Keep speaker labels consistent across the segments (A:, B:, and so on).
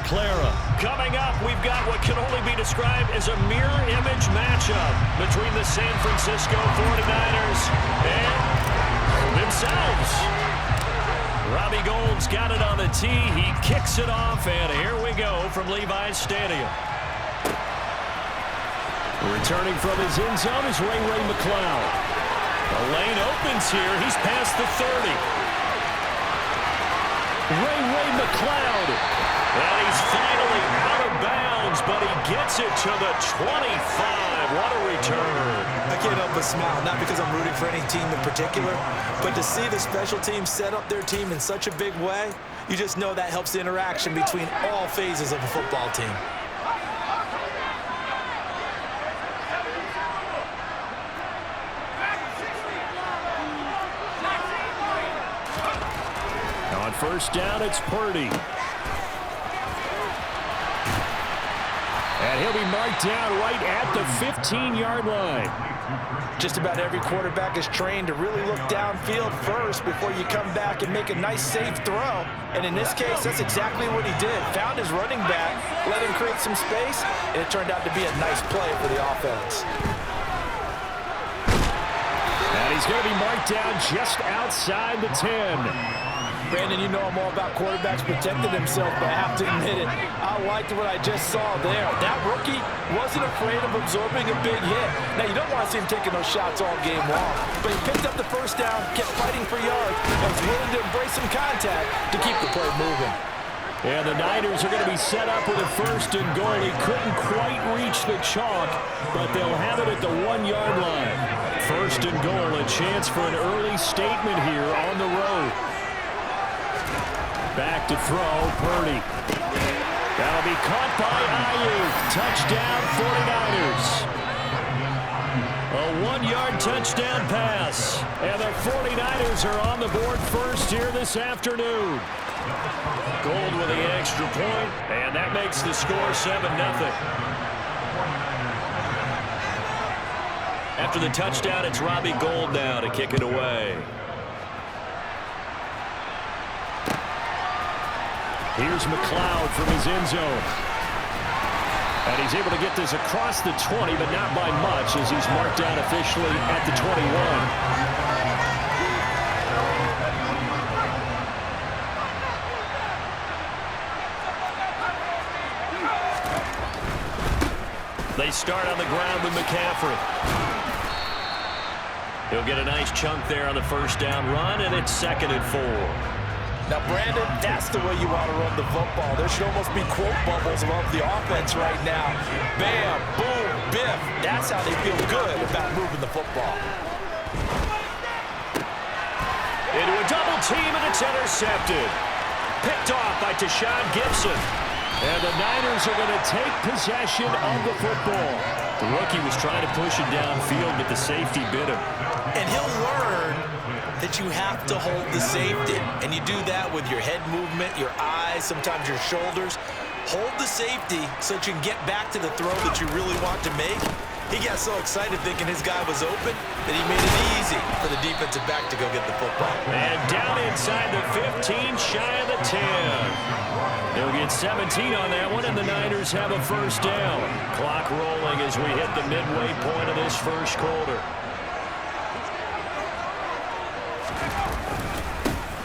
A: Clara. Coming up, we've got what can only be described as a mirror image matchup between the San Francisco 49ers and themselves. Robbie Gould's got it on the tee. He kicks it off, and here we go from Levi's Stadium. Returning from his end zone is Ray McCloud. The lane opens here. He's past the 30. Ray McCloud. And he's finally out of bounds, but he gets it to the 25. What a return.
B: I can't help but smile, not because I'm rooting for any team in particular, but to see the special team set up their team in such a big way, you just know that helps the interaction between all phases of a football team.
A: On first down, it's Purdy. And he'll be marked down right at the 15-yard line.
B: Just about every quarterback is trained to really look downfield first before you come back and make a nice, safe throw. And in this case, that's exactly what he did. Found his running back, let him create some space, and it turned out to be a nice play for the offense.
A: And he's going to be marked down just outside the 10.
B: Brandon, you know I'm all about quarterbacks protecting themselves, but I have to admit it, I liked what I just saw there. That rookie wasn't afraid of absorbing a big hit. Now, you don't want to see him taking those shots all game long, but he picked up the first down, kept fighting for yards, and was willing to embrace some contact to keep the play moving.
A: And the Niners are going to be set up with a first and goal. He couldn't quite reach the chalk, but they'll have it at the 1-yard line. First and goal, a chance for an early statement here on the road. Back to throw, Purdy. That'll be caught by Ayuk. Touchdown, 49ers. A 1-yard touchdown pass. And the 49ers are on the board first here this afternoon. Gould with the extra point, and that makes the score 7-0. After the touchdown, it's Robbie Gould now to kick it away. Here's McCloud from his end zone. And he's able to get this across the 20, but not by much as he's marked down officially at the 21. They start on the ground with McCaffrey. He'll get a nice chunk there on the first down run, and it's 2nd and 4.
B: Now, Brandon, that's the way you want to run the football. There should almost be quote bubbles above the offense right now. Bam, boom, biff. That's how they feel good about moving the football.
A: Into a double team, and it's intercepted. Picked off by Tashawn Gibson. And the Niners are going to take possession of the football. The rookie was trying to push it downfield, but the safety bit him.
B: And he'll learn that you have to hold the safety. And you do that with your head movement, your eyes, sometimes your shoulders. Hold the safety so that you can get back to the throw that you really want to make. He got so excited thinking his guy was open that he made it easy for the defensive back to go get the football.
A: And down inside the 15, shy of the 10. They'll get 17 on that one, and the Niners have a first down. Clock rolling as we hit the midway point of this first quarter.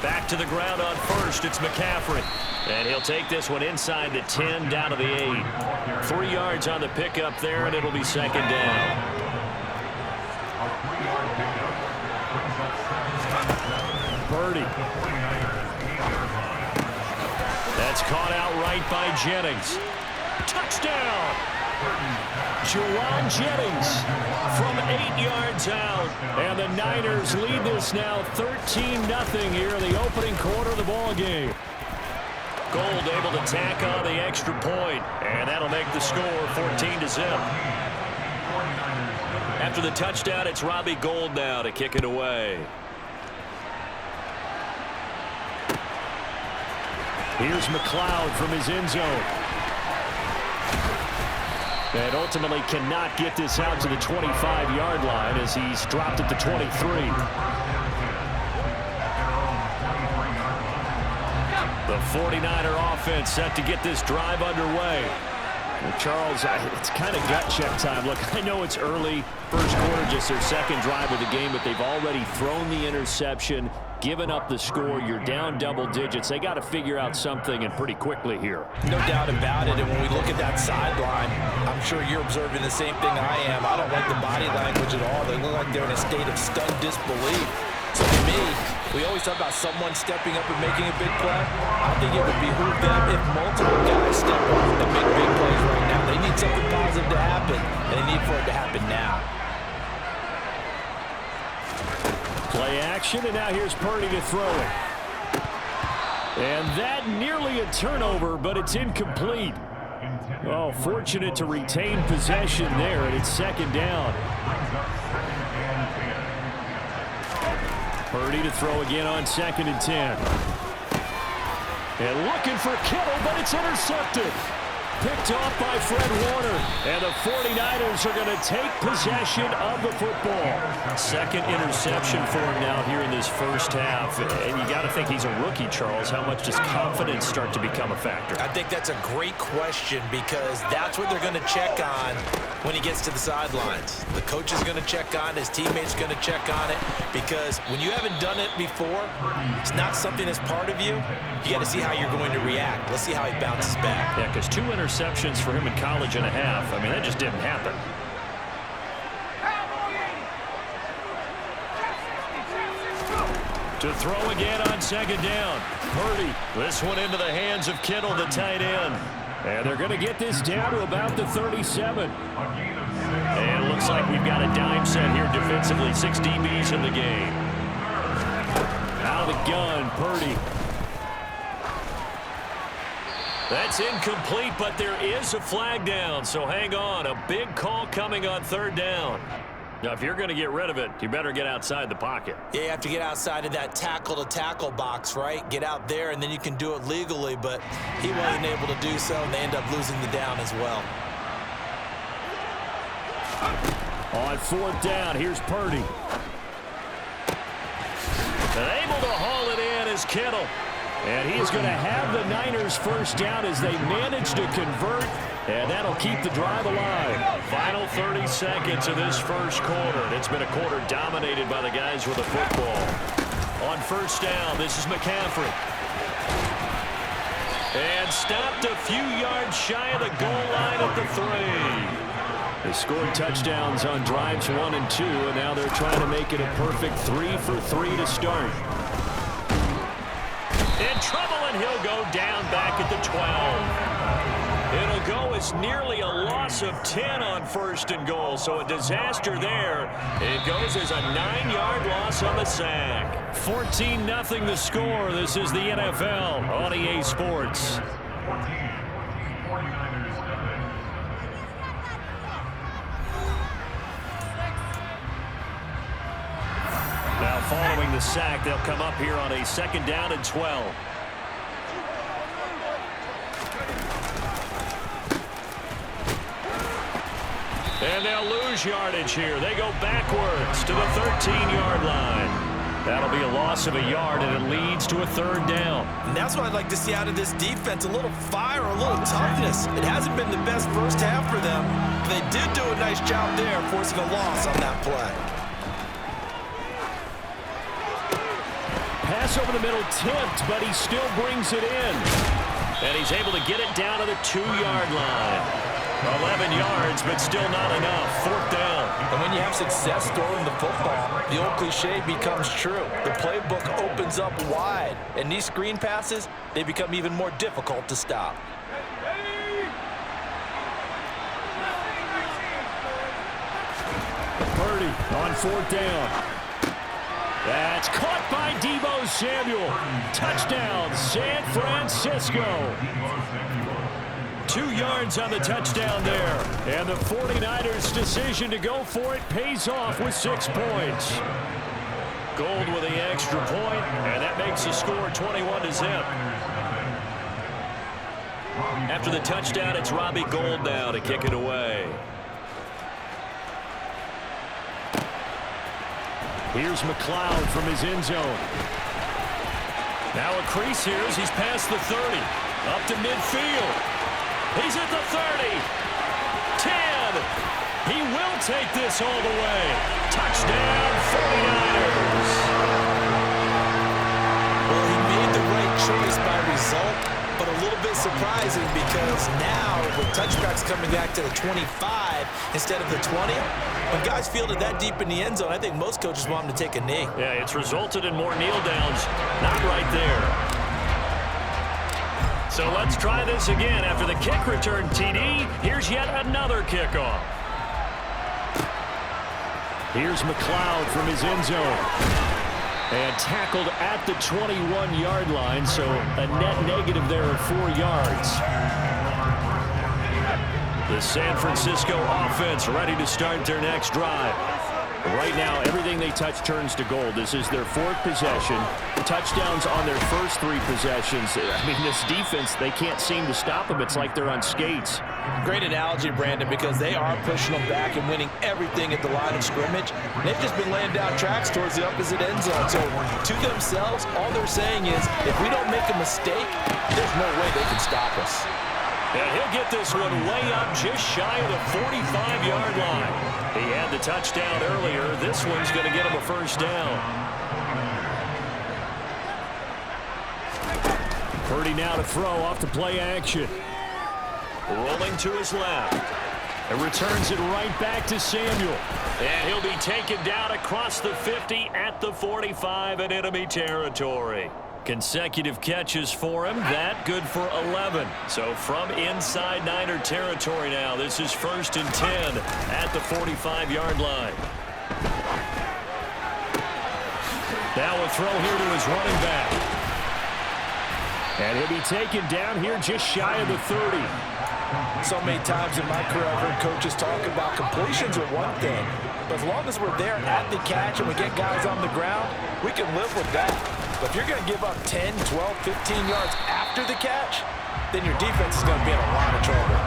A: Back to the ground on first, it's McCaffrey. And he'll take this one inside the 10, down to the 8. 3 yards on the pickup there, and it'll be 2nd down. Purdy. That's caught out right by Jennings. Touchdown! Juwan Jennings from 8 yards out. And the Niners lead this now 13-0 here in the opening quarter of the ball game. Gould able to tack on the extra point, and that'll make the score 14-0. After the touchdown, it's Robbie Gould now to kick it away. Here's McCloud from his end zone. And ultimately cannot get this out to the 25-yard line as he's dropped at the 23. The 49er offense set to get this drive underway. Well, Charles, it's kind of gut check time. Look, I know it's early, first quarter, just their second drive of the game, but they've already thrown the interception, given up the score. You're down double digits. They got to figure out something, and pretty quickly here.
B: No doubt about it, and when we look at that sideline, I'm sure you're observing the same thing I am. I don't like the body language at all. They look like they're in a state of stunned disbelief. So to me, we always talk about someone stepping up and making a big play. I think it would behoove them if multiple guys step up and make big plays right now. They need something positive to happen, and they need for it to happen now.
A: Play action, and now here's Purdy to throw it. And that nearly a turnover, but it's incomplete. Oh, fortunate to retain possession there, and it's second down. Purdy to throw again on 2nd and 10. And looking for Kittle, but it's intercepted. Picked off by Fred Warner. And the 49ers are going to take possession of the football. Second interception for him now here in this first half. And you got to think he's a rookie, Charles. How much does confidence start to become a factor?
B: I think that's a great question because that's what they're going to check on when he gets to the sidelines. The coach is going to check on it. His teammates are going to check on it because when you haven't done it before, it's not something that's part of you. You got to see how you're going to react. Let's see how he bounces back.
A: Yeah, because 2 interceptions for him in college and a half. I mean, that just didn't happen. To throw again on 2nd down. Purdy. This one into the hands of Kittle, the tight end. And they're going to get this down to about the 37. And it looks like we've got a dime set here defensively. 6 DBs in the game. Out of the gun, Purdy. That's incomplete, but there is a flag down, so hang on. A big call coming on 3rd down. Now, if you're going to get rid of it, you better get outside the pocket.
B: Yeah, you have to get outside of that tackle-to-tackle box, right? Get out there, and then you can do it legally, but he wasn't able to do so, and they end up losing the down as well.
A: On 4th down, here's Purdy. And able to haul it in is Kittle. And he's going to have the Niners first down as they manage to convert, and that'll keep the drive alive. Final 30 seconds of this first quarter, and it's been a quarter dominated by the guys with the football. On 1st down, this is McCaffrey. And stopped a few yards shy of the goal line at the 3. They scored touchdowns on drives 1 and 2, and now they're trying to make it a perfect 3 for 3 to start. In trouble, and he'll go down back at the 12. It'll go as nearly a loss of 10 on 1st and goal, so a disaster there. It goes as a 9-yard loss on the sack. 14-0 the score. This is the NFL on EA Sports. Now following the sack, they'll come up here on a 2nd down and 12. And they'll lose yardage here. They go backwards to the 13-yard line. That'll be a loss of a yard, and it leads to a 3rd down.
B: And that's what I'd like to see out of this defense, a little fire, a little toughness. It hasn't been the best first half for them. They did do a nice job there, forcing a loss on that play.
A: Pass over the middle tipped, but he still brings it in. And he's able to get it down to the 2-yard line. 11 yards, but still not enough. 4th down.
B: And when you have success throwing the football, the old cliche becomes true. The playbook opens up wide, and these screen passes, they become even more difficult to stop.
A: Purdy on 4th down. That's caught by Deebo Samuel. Touchdown, San Francisco. 2 yards on the touchdown there. And the 49ers' decision to go for it pays off with 6 points. Gold with the extra point, and that makes the score 21-0. After the touchdown, it's Robbie Gould now to kick it away. Here's McLeod from his end zone. Now a crease here as he's past the 30. Up to midfield. He's at the 30. 10. He will take this all the way. Touchdown, 49ers.
B: Well, he made the right choice by result, but a little bit surprising because now with touchbacks coming back to the 25 instead of the 20, when guys fielded that deep in the end zone, I think most coaches want him to take a knee.
A: Yeah, it's resulted in more kneel downs. Not right there. So let's try this again. After the kick return TD, here's yet another kickoff. Here's McLeod from his end zone. And tackled at the 21-yard line, so a net negative there of 4 yards. The San Francisco offense ready to start their next drive. Right now, everything they touch turns to gold. This is their 4th possession. Touchdowns on their first 3 possessions. I mean, this defense, they can't seem to stop them. It's like they're on skates.
B: Great analogy, Brandon, because they are pushing them back and winning everything at the line of scrimmage. They've just been laying down tracks towards the opposite end zone. So to themselves, all they're saying is, if we don't make a mistake, there's no way they can stop us.
A: And he'll get this one way up just shy of the 45-yard line. He had the touchdown earlier. This one's going to get him a first down. Purdy now to throw off the play action. Rolling to his left. And returns it right back to Samuel. And he'll be taken down across the 50 at the 45 in enemy territory. Consecutive catches for him. That good for 11. So from inside Niner territory now, this is 1st and 10 at the 45-yard line. Now a throw here to his running back. And he'll be taken down here just shy of the 30.
B: So many times in my career, I've heard coaches talk about completions are one thing, but as long as we're there at the catch and we get guys on the ground, we can live with that. But if you're going to give up 10, 12, 15 yards after the catch, then your defense is going to be in a lot of trouble.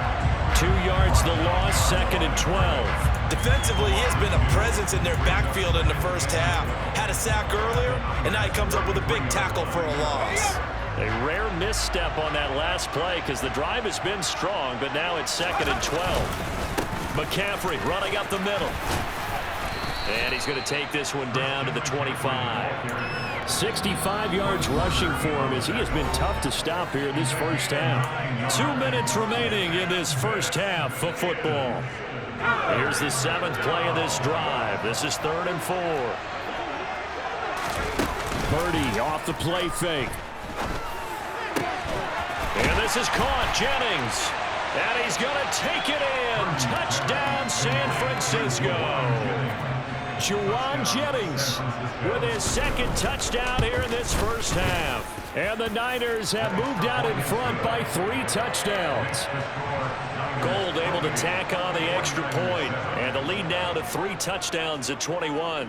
A: 2 yards the loss, 2nd and 12.
B: Defensively, he has been a presence in their backfield in the first half. Had a sack earlier, and now he comes up with a big tackle for a loss.
A: A rare misstep on that last play because the drive has been strong, but now it's 2nd and 12. McCaffrey running up the middle. And he's going to take this one down to the 25. 65 yards rushing for him as he has been tough to stop here in this first half. 2 minutes remaining in this first half of football. Here's the 7th play of this drive. This is 3rd and 4. Purdy off the play fake. And this is caught. Jennings. And he's going to take it in. Touchdown, San Francisco. Jauan Jennings with his 2nd touchdown here in this first half. And the Niners have moved out in front by 3 touchdowns. Gold able to tack on the extra point. And the lead now to 3 touchdowns at 21.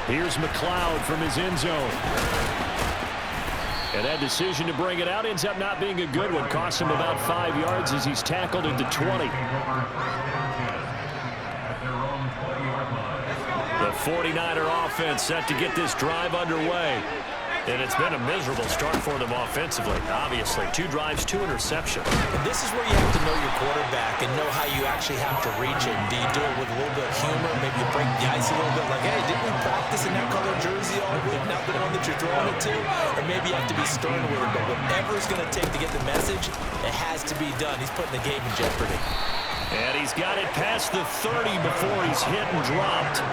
A: Here's McLeod from his end zone. And that decision to bring it out ends up not being a good one. Costs him about 5 yards as he's tackled into 20. The 49er offense set to get this drive underway. And it's been a miserable start for them offensively, obviously. 2 drives, 2 interceptions.
B: And this is where you have to know your quarterback and know how you actually have to reach it. Do you do it with a little bit of humor? Maybe you break the ice a little bit, like, hey, didn't we practice in that color jersey all week, not the one that you're throwing it to? Or maybe you have to be stern with it, but whatever it's going to take to get the message, it has to be done. He's putting the game in jeopardy.
A: And he's got it past the 30 before he's hit and dropped.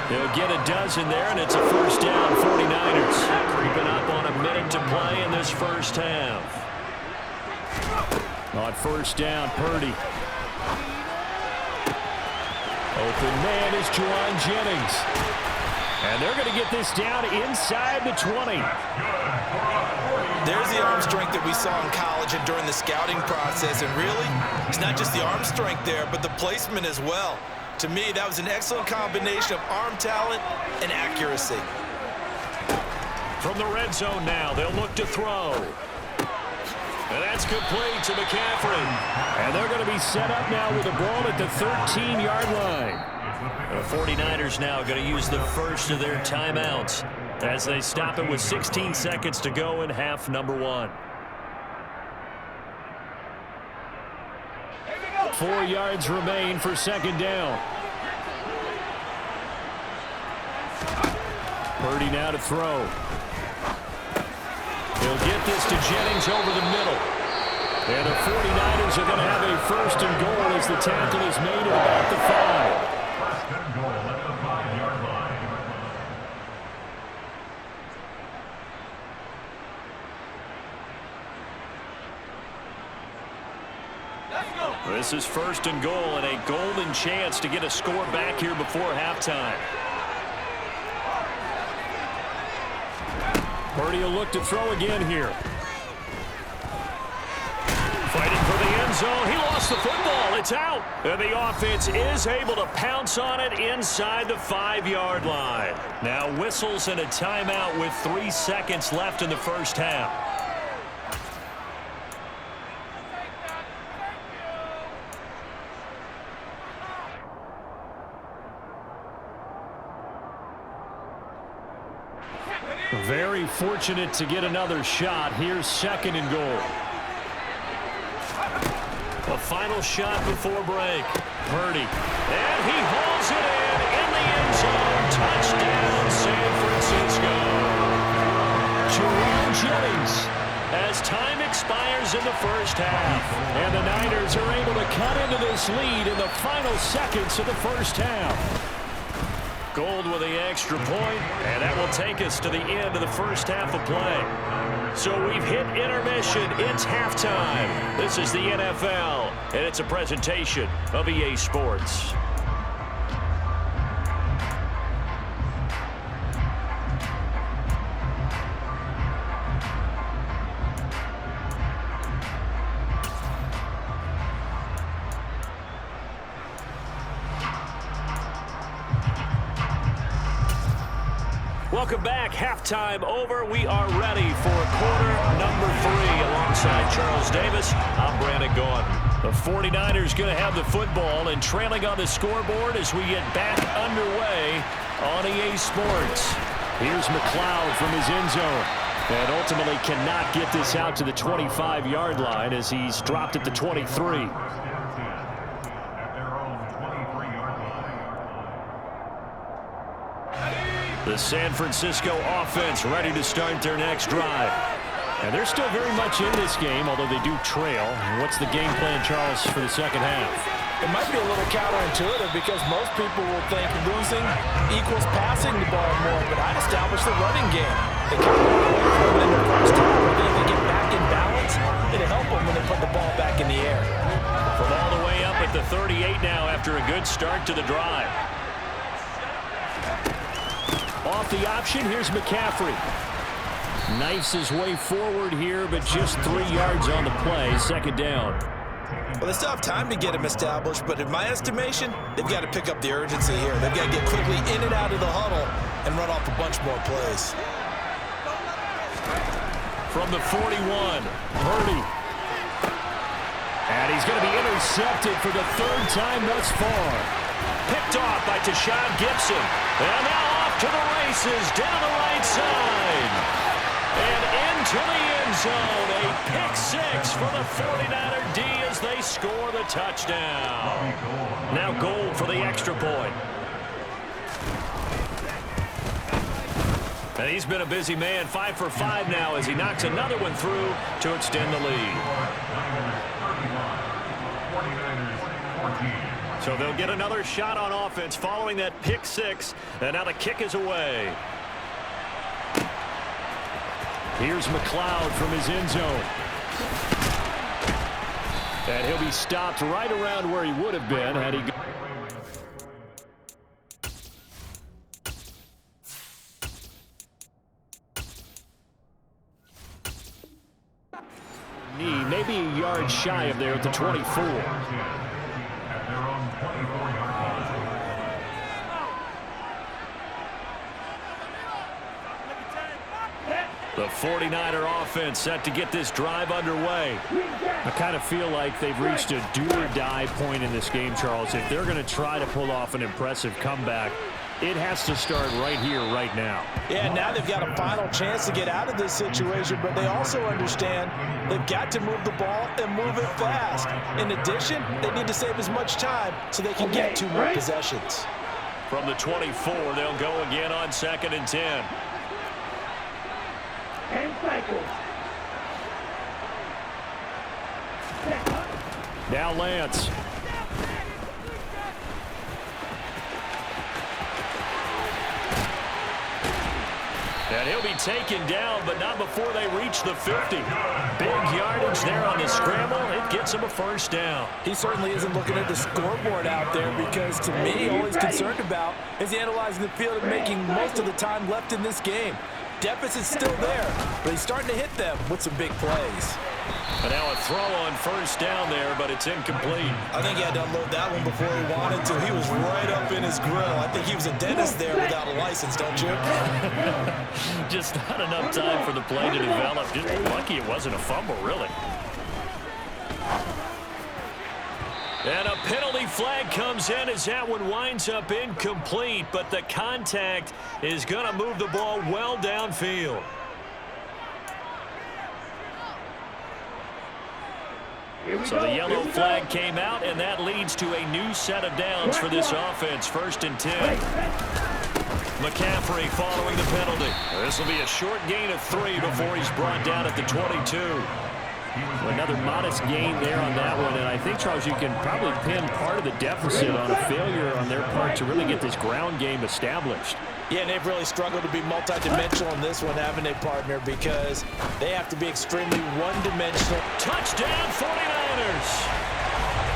A: He'll get a dozen there, and it's a first down, 49ers. Creeping up on a minute to play in this first half. On first down, Purdy. Open man is Jauan Jennings. And they're going to get this down inside the 20.
B: There's the arm strength that we saw in college and during the scouting process. And really, it's not just the arm strength there, but the placement as well. To me, that was an excellent combination of arm talent and accuracy.
A: From the red zone now, they'll look to throw. And that's complete to McCaffrey. And they're going to be set up now with the ball at the 13-yard line. The 49ers now going to use the first of their timeouts as they stop it with 16 seconds to go in half number one. 4 yards remain for second down. Purdy now to throw. He'll get this to Jennings over the middle. And the 49ers are going to have a first and goal as the tackle is made at about the 5.
C: First and goal at the 5-yard line.
A: This is first and goal and a golden chance to get a score back here before halftime. Purdy will look to throw again here. Fighting for the end zone. He lost the football. It's out. And the offense is able to pounce on it inside the 5-yard line. Now whistles and a timeout with 3 seconds left in the first half. Very fortunate to get another shot. Here's second and goal. A final shot before break. Purdy. And he hauls it in the end zone. Touchdown, San Francisco. Juwan Jennings as time expires in the first half. And the Niners are able to cut into this lead in the final seconds of the first half. Gold with the extra point, and that will take us to the end of the first half of play. So we've hit intermission. It's halftime. This is the NFL, and it's a presentation of EA Sports. Welcome back. Halftime over. We are ready for quarter number 3. Alongside Charles Davis, I'm Brandon Gordon. The 49ers going to have the football and trailing on the scoreboard as we get back underway on EA Sports. Here's McLeod from his end zone. And ultimately cannot get this out to the 25-yard line as he's dropped at the 23. The San Francisco offense ready to start their next drive. And they're still very much in this game, although they do trail. What's the game plan, Charles, for the second half?
D: It might be a little counterintuitive because most people will think losing equals passing the ball more, but I'd establish the running game. They can walk away from it in the first half, but then if they get back in balance, it'll help them when they put the ball back in the air.
A: From all the way up at the 38 now after a good start to the drive. Off the option, here's McCaffrey. Knifes his way forward here, but just 3 yards on the play. Second down.
B: Well, they still have time to get him established, but in my estimation, they've got to pick up the urgency here. They've got to get quickly in and out of the huddle and run off a bunch more plays.
A: From the 41, Purdy. And he's going to be intercepted for the 3rd time thus far. Picked off by Tashawn Gibson. And now off to the races down the right side. And into the end zone. A pick 6 for the 49er D as they score the touchdown. Now Gold for the extra point. And he's been a busy man. 5 for 5 now as he knocks another one through to extend the lead. So they'll get another shot on offense following that pick 6. And now the kick is away. Here's McLeod from his end zone. And he'll be stopped right around where he would have been had he gone. Maybe a yard shy of there at the 24. The 49er offense set to get this drive underway. I kind of feel like they've reached a do-or-die point in this game, Charles. If they're going to try to pull off an impressive comeback, it has to start right here, right now.
D: Yeah, now they've got a final chance to get out of this situation, but they also understand they've got to move the ball and move it fast. In addition, they need to save as much time so they can get 2 more possessions.
A: From the 24, they'll go again on 2nd and 10. Now Lance. And he'll be taken down, but not before they reach the 50. Big yardage there on the scramble. It gets him a first down.
D: He certainly isn't looking at the scoreboard out there because, to me, all he's concerned about is analyzing the field and making most of the time left in this game. Deficit's still there, but he's starting to hit them with some big plays.
A: And now a throw on first down there, but it's incomplete.
B: I think he had to unload that one before he wanted to. He was right up in his grill. I think he was a dentist there without a license, don't you?
A: Just not enough time for the play to develop. Just lucky it wasn't a fumble, really. And a penalty flag comes in as that one winds up incomplete, but the contact is going to move the ball well downfield. So the yellow flag came out, and that leads to a new set of downs for this offense. 1st and 10. McCaffrey following the penalty. This will be a short gain of 3 before he's brought down at the 22. Another modest gain there on that one, and I think, Charles, you can probably pin part of the deficit on a failure on their part to really get this ground game established.
D: Yeah, and they've really struggled to be multidimensional in this one, haven't they, partner? Because they have to be extremely one-dimensional.
A: Touchdown, 49ers!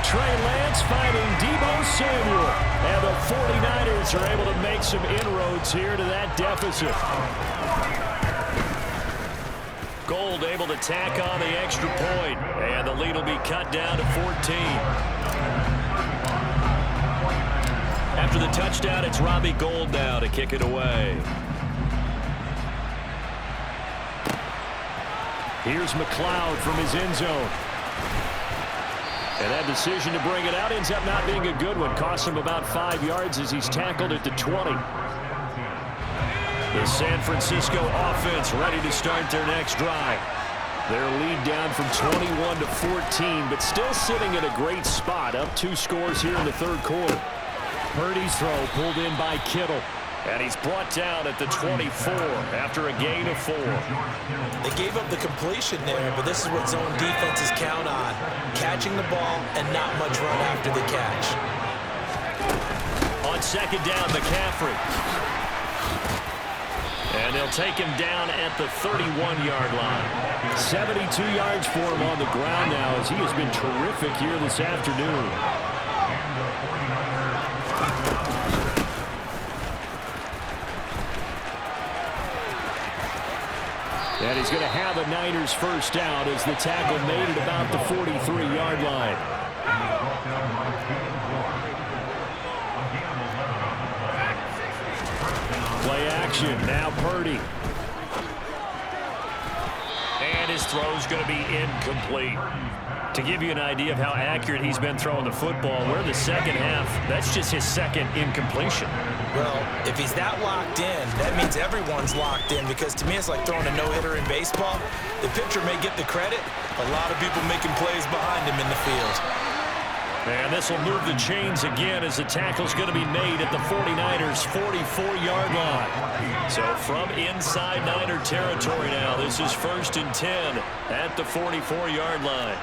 A: Trey Lance finding Deebo Samuel. And the 49ers are able to make some inroads here to that deficit. Gold able to tack on the extra point, and the lead will be cut down to 14. After the touchdown, it's Robbie Gould now to kick it away. Here's McLeod from his end zone. And that decision to bring it out ends up not being a good one. Costs him about 5 yards as he's tackled at the 20. The San Francisco offense ready to start their next drive. Their lead down from 21 to 14, but still sitting at a great spot. Up 2 scores here in the 3rd quarter. Purdy's throw pulled in by Kittle. And he's brought down at the 24 after a gain of 4.
B: They gave up the completion there, but this is what zone defenses count on. Catching the ball and not much run after the catch.
A: On 2nd down, McCaffrey. And they'll take him down at the 31-yard line. 72 yards for him on the ground now as he has been terrific here this afternoon. And he's going to have a Niners first down as the tackle made at about the 43-yard line. Play action, now Purdy. And his throw's going to be incomplete. To give you an idea of how accurate he's been throwing the football, we're in the second half. That's just his 2nd incompletion.
B: Well, if he's that locked in, that means everyone's locked in, because to me it's like throwing a no-hitter in baseball. The pitcher may get the credit, a lot of people making plays behind him in the field.
A: And this will move the chains again as the tackle's going to be made at the 49ers' 44-yard line. So from inside Niner territory now, this is 1st and 10 at the 44-yard line.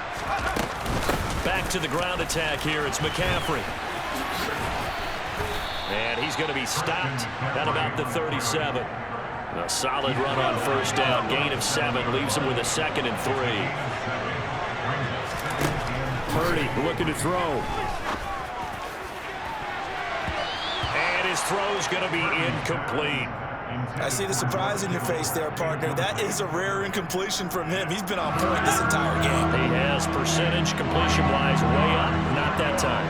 A: Back to the ground attack here. It's McCaffrey. And he's going to be stopped at about the 37. A solid run on first down. Gain of 7 leaves him with a 2nd and 3. Purdy looking to throw. And his throw's going to be incomplete.
B: I see the surprise in your face there, partner. That is a rare incompletion from him. He's been on point this entire game.
A: He has percentage completion-wise way up. Not that time.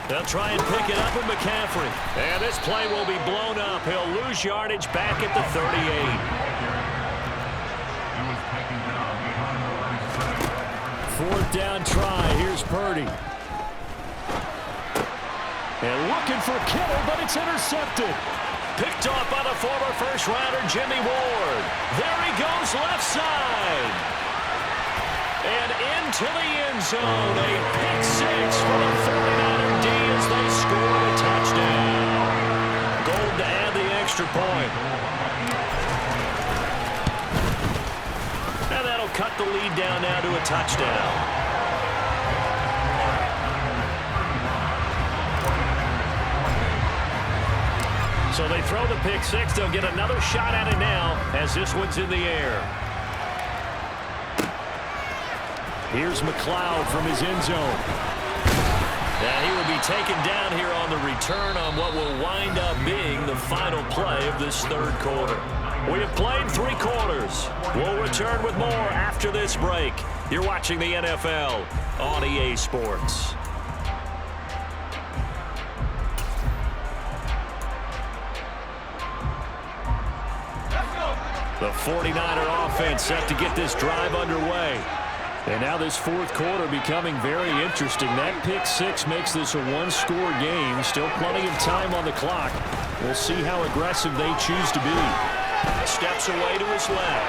A: They'll try and pick it up with McCaffrey. And this play will be blown up. He'll lose yardage back at the 38.
C: taking down behind the line of scrimmage.
A: Fourth down try. Here's Purdy. And looking for Kittle, but it's intercepted. Picked off by the former first-rounder Jimmy Ward. There he goes left side. And into the end zone. A pick six for the 49er D as they score a touchdown. Gold to add the extra point. And that'll cut the lead down now to a touchdown. So they throw the pick six. They'll get another shot at it now as this one's in the air. Here's McLeod from his end zone. And he will be taken down here on the return on what will wind up being the final play of this third quarter. We have played 3 quarters. We'll return with more after this break. You're watching the NFL on EA Sports. The 49er offense set to get this drive underway. And now this fourth quarter becoming very interesting. That pick six makes this a one-score game. Still plenty of time on the clock. We'll see how aggressive they choose to be. Steps away to his left.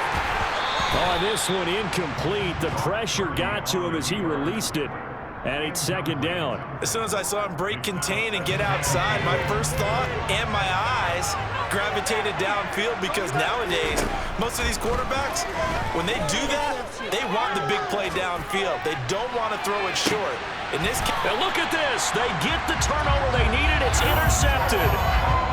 A: Oh, this one incomplete. The pressure got to him as he released it. And it's second down.
B: As soon as I saw him break contain and get outside, my first thought and my eyes gravitated downfield, because nowadays, most of these quarterbacks, when they do that, they want the big play downfield. They don't want to throw it short. In this case,
A: now look at this. They get the turnover they needed. It's intercepted.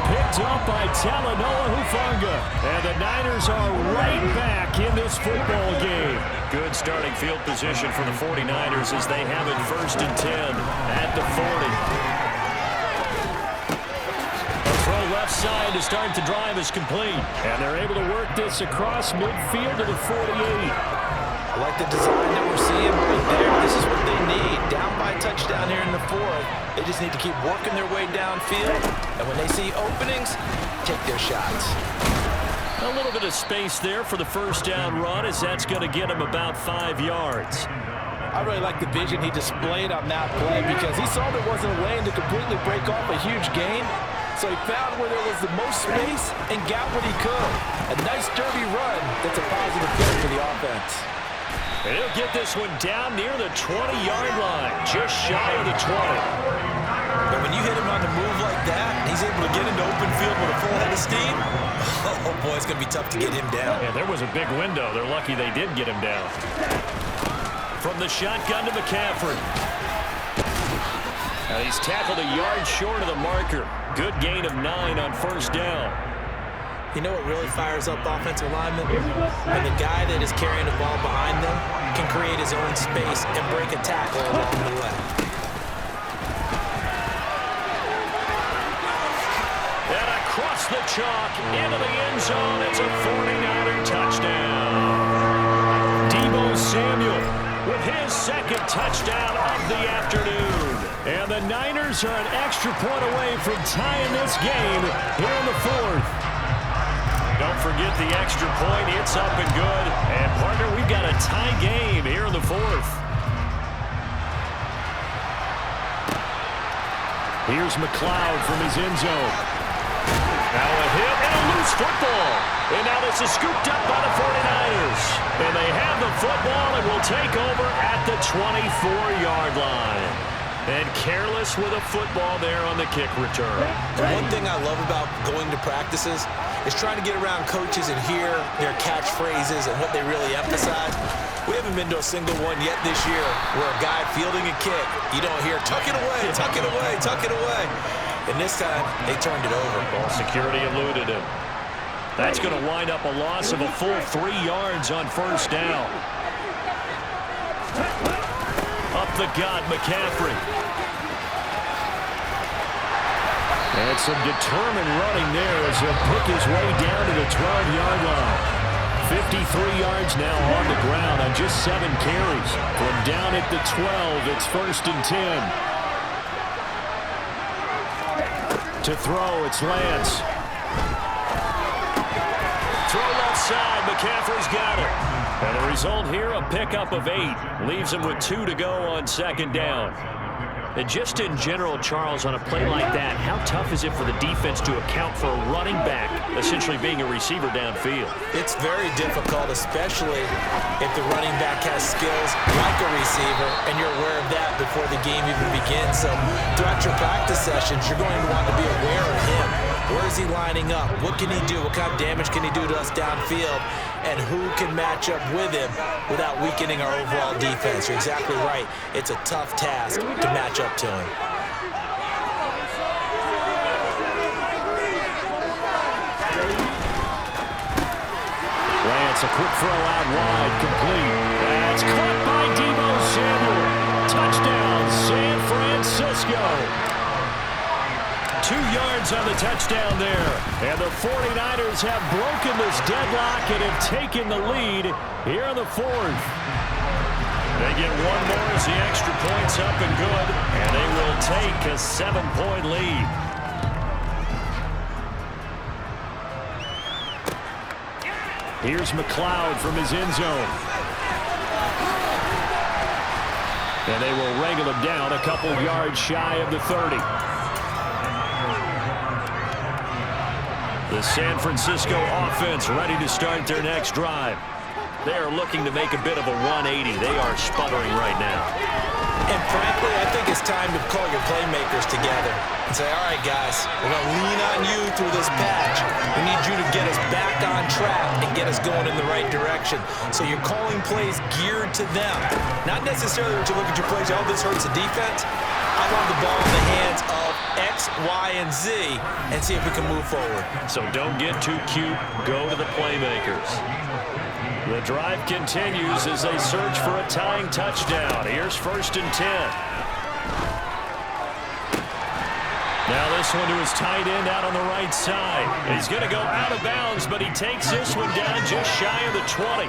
A: Picked up by Talanoa Hufanga. And the Niners are right back in this football game. Good starting field position for the 49ers as they have it 1st and 10 at the 40. Left side to start the drive is complete. And they're able to work this across midfield to the 48.
D: I like the design that we're seeing right there. This is what they need. Down by touchdown here in the fourth. They just need to keep working their way downfield. And when they see openings, take their shots.
A: A little bit of space there for the first down run, as that's going to get him about 5 yards.
D: I really like the vision he displayed on that play, because he saw there wasn't a lane to completely break off a huge gain. So he found where there was the most space and got what he could. A nice derby run that's a positive play for the offense.
A: And he'll get this one down near the 20-yard line, just shy of the 20.
B: But when you hit him on the move like that, he's able to get into open field with a full head of steam. Oh, boy, it's going to be tough to get him down.
A: Yeah, there was a big window. They're lucky they did get him down. From the shotgun to McCaffrey. Now he's tackled a yard short of the marker. Good gain of 9 on first down.
B: You know what really fires up offensive linemen? When the guy that is carrying the ball behind them can create his own space and break a tackle along the way.
A: And across the chalk into the end zone. It's a 49er touchdown. Deebo Samuel with his second touchdown of the afternoon. And the Niners are an extra point away from tying this game here in the fourth. Don't forget the extra point. It's up and good. And, partner, we've got a tie game here in the fourth. Here's McLeod from his end zone. Now a hit and a loose football. And now this is scooped up by the 49ers. And they have the football and will take over at the 24-yard line. And careless with a football there on the kick return.
B: The one thing I love about going to practices is trying to get around coaches and hear their catchphrases and what they really emphasize. We haven't been to a single one yet this year where a guy fielding a kick, you don't hear, tuck it away, tuck it away, tuck it away. And this time, they turned it over.
A: Ball security eluded him. That's going to wind up a loss of a full 3 yards on first down. Up the gut, McCaffrey. And some determined running there as he'll pick his way down to the 12-yard line. 53 yards now on the ground on just 7 carries. From down at the 12, it's 1st and 10. To throw, it's Lance. Throw left side, McCaffrey's got it. And the result here, a pickup of 8. Leaves him with 2 to go on second down. And just in general, Charles, on a play like that, how tough is it for the defense to account for a running back essentially being a receiver downfield?
B: It's very difficult, especially if the running back has skills like a receiver, and you're aware of that before the game even begins. So throughout your practice sessions, you're going to want to be aware of him. Where is he lining up? What can he do? What kind of damage can he do to us downfield? And who can match up with him without weakening our overall defense? You're exactly right. It's a tough task to match up to him.
A: Lance, a quick throw out wide, complete. That's caught by Deebo Samuel. Touchdown, San Francisco. 2 yards on the touchdown there. And the 49ers have broken this deadlock and have taken the lead here in the 4th. They get one more as the extra point's up and good, and they will take a 7-point lead. Here's McLeod from his end zone. And they will wrangle him down a couple yards shy of the 30. The San Francisco offense ready to start their next drive. They are looking to make a bit of a 180. They are sputtering right now.
B: And frankly, I think it's time to call your playmakers together and say, all right, guys, we're going to lean on you through this patch. We need you to get us back on track and get us going in the right direction. So you're calling plays geared to them. Not necessarily what you look at your plays, oh, this hurts the defense. I want the ball in the hands of X, Y, and Z and see if we can move forward.
A: So don't get too cute. Go to the playmakers. The drive continues as they search for a tying touchdown. Here's 1st and 10. Now this one to his tight end out on the right side. He's going to go out of bounds, but he takes this one down just shy of the 20.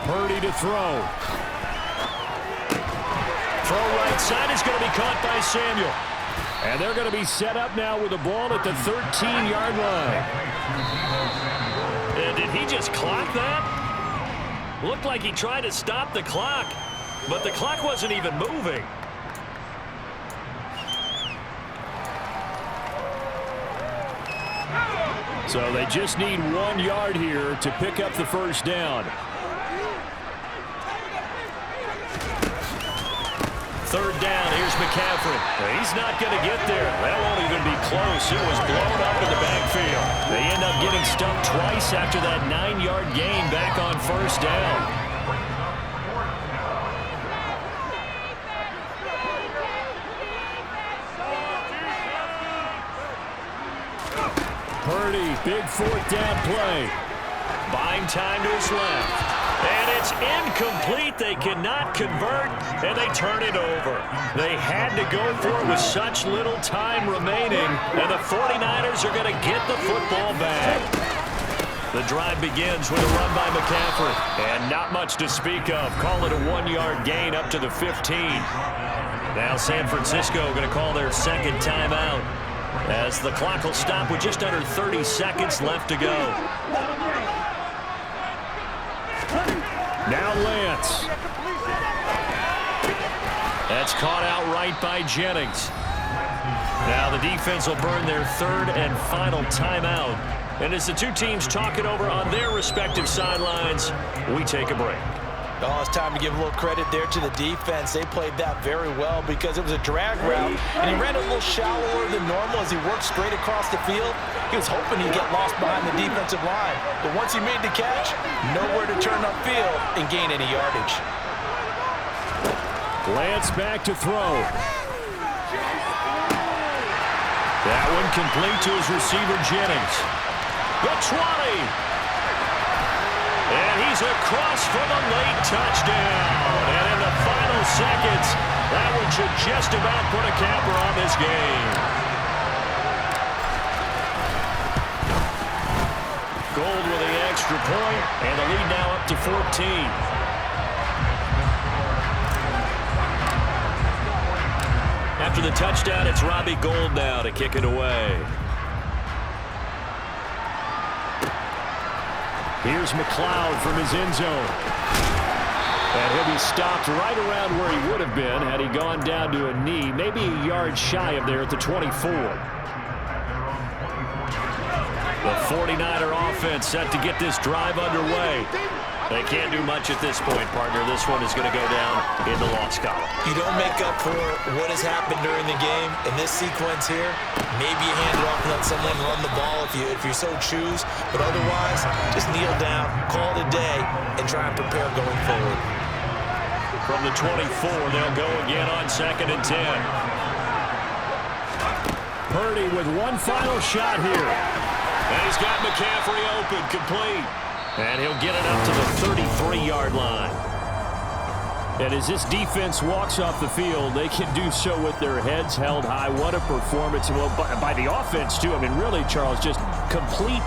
A: Purdy to throw. Throw right side is going to be caught by Samuel. And they're going to be set up now with the ball at the 13-yard line. And did he just clock that? Looked like he tried to stop the clock, but the clock wasn't even moving. So they just need 1 yard here to pick up the first down. 3rd down, here's McCaffrey. He's not going to get there. That won't even be close. It was blown up in the backfield. They end up getting stumped twice after that 9-yard gain back on 1st down. Purdy, big 4th down play. Buying time to his left. And it's incomplete. They cannot convert, and they turn it over. They had to go for it with such little time remaining, and the 49ers are going to get the football back. The drive begins with a run by McCaffrey, and not much to speak of. Call it a 1-yard gain up to the 15. Now San Francisco going to call their 2nd timeout as the clock will stop with just under 30 seconds left to go. Now Lance. That's caught out right by Jennings. Now the defense will burn their 3rd and final timeout. And as the two teams talk it over on their respective sidelines, we take a break.
B: Oh, it's time to give a little credit there to the defense. They played that very well because it was a drag route, and he ran a little shallower than normal as he worked straight across the field. He was hoping he'd get lost behind the defensive line, but once he made the catch, nowhere to turn upfield and gain any yardage.
A: Lance back to throw. That one complete to his receiver, Jennings. The 20. And he's across for the late touchdown. And in the final seconds, that one should just about put a capper on this game. Gold with the extra point, and the lead now up to 14. After the touchdown, it's Robbie Gould now to kick it away. Here's McLeod from his end zone. And he'll be stopped right around where he would have been had he gone down to a knee, maybe a yard shy of there at the 24. The 49er offense set to get this drive underway. They can't do much at this point, partner. This one is going to go down in the loss column.
B: You don't make up for what has happened during the game. In this sequence here, maybe you hand it off and let someone run the ball if you so choose. But otherwise, just kneel down, call it a day, and try and prepare going forward.
A: From the 24, they'll go again on 2nd and 10. Purdy with one final shot here. And he's got McCaffrey open, complete. And he'll get it up to the 33-yard line. And as this defense walks off the field, they can do so with their heads held high. What a performance. Well, by the offense, too. I mean, really, Charles, just complete